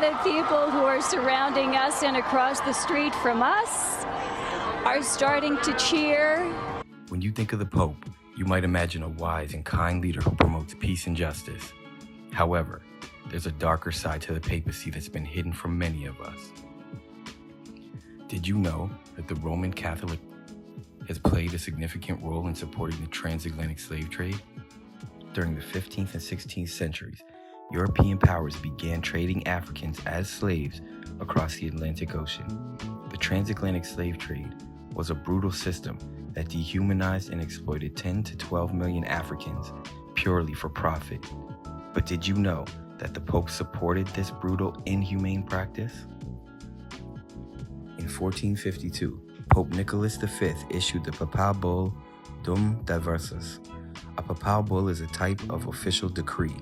the people who are surrounding us and across the street from us are starting to cheer. When you think of the Pope, you might imagine a wise and kind leader who promotes peace and justice. However, there's a darker side to the papacy that's been hidden from many of us. Did you know that the Roman Catholic has played a significant role in supporting the transatlantic slave trade? During the 15th and 16th centuries, European powers began trading Africans as slaves across the Atlantic Ocean. The transatlantic slave trade was a brutal system that dehumanized and exploited 10 to 12 million Africans purely for profit. But did you know that the Pope supported this brutal, inhumane practice? In 1452, Pope Nicholas V issued the Papal Bull Dum Diversas. A papal bull is a type of official decree.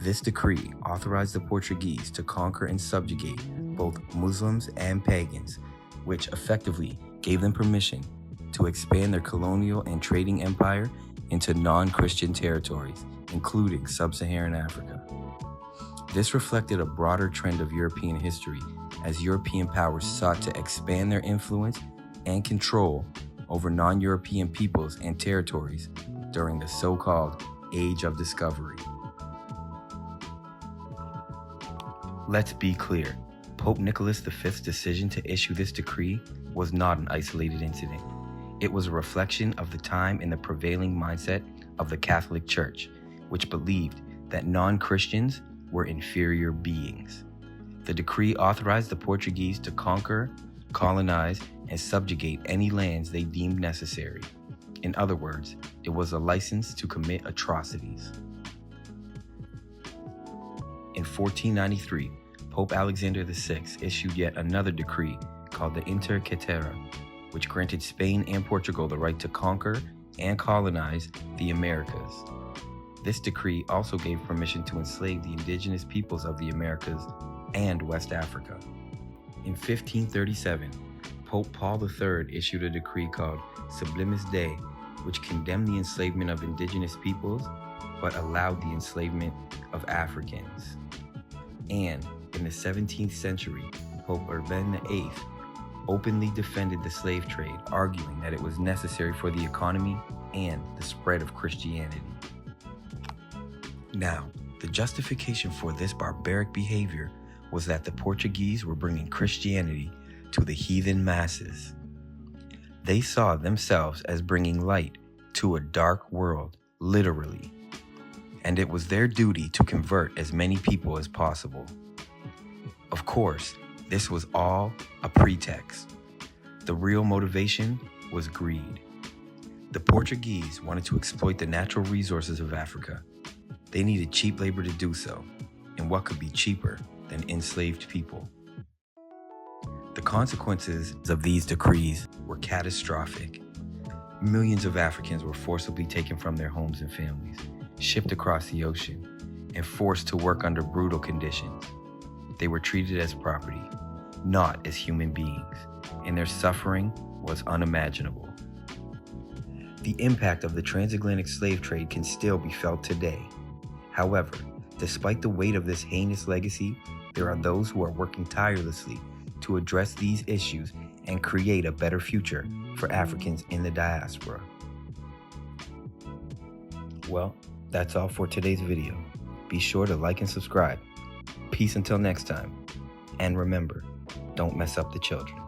This decree authorized the Portuguese to conquer and subjugate both Muslims and pagans, which effectively gave them permission to expand their colonial and trading empire into non-Christian territories, including sub-Saharan Africa. This reflected a broader trend of European history as European powers sought to expand their influence and control over non-European peoples and territories during the so-called Age of Discovery. Let's be clear, Pope Nicholas V's decision to issue this decree was not an isolated incident. It was a reflection of the time and the prevailing mindset of the Catholic Church, which believed that non-Christians were inferior beings. The decree authorized the Portuguese to conquer, colonize, and subjugate any lands they deemed necessary. In other words, it was a license to commit atrocities. In 1493, Pope Alexander VI issued yet another decree called the Inter Caetera, which granted Spain and Portugal the right to conquer and colonize the Americas. This decree also gave permission to enslave the indigenous peoples of the Americas and West Africa. In 1537, Pope Paul III issued a decree called Sublimis Dei, which condemned the enslavement of indigenous peoples, but allowed the enslavement of Africans. And in the 17th century, Pope Urban VIII openly defended the slave trade, arguing that it was necessary for the economy and the spread of Christianity. Now, the justification for this barbaric behavior was that the Portuguese were bringing Christianity to the heathen masses. They saw themselves as bringing light to a dark world, literally, and it was their duty to convert as many people as possible. Of course, this was all a pretext. The real motivation was greed. The Portuguese wanted to exploit the natural resources of Africa. They needed cheap labor to do so, and what could be cheaper than enslaved people? The consequences of these decrees were catastrophic. Millions of Africans were forcibly taken from their homes and families, shipped across the ocean, and forced to work under brutal conditions. They were treated as property, not as human beings, and their suffering was unimaginable. The impact of the transatlantic slave trade can still be felt today. However, despite the weight of this heinous legacy, there are those who are working tirelessly to address these issues and create a better future for Africans in the diaspora. Well, that's all for today's video. Be sure to like and subscribe. Peace until next time. And remember, don't mess up the children.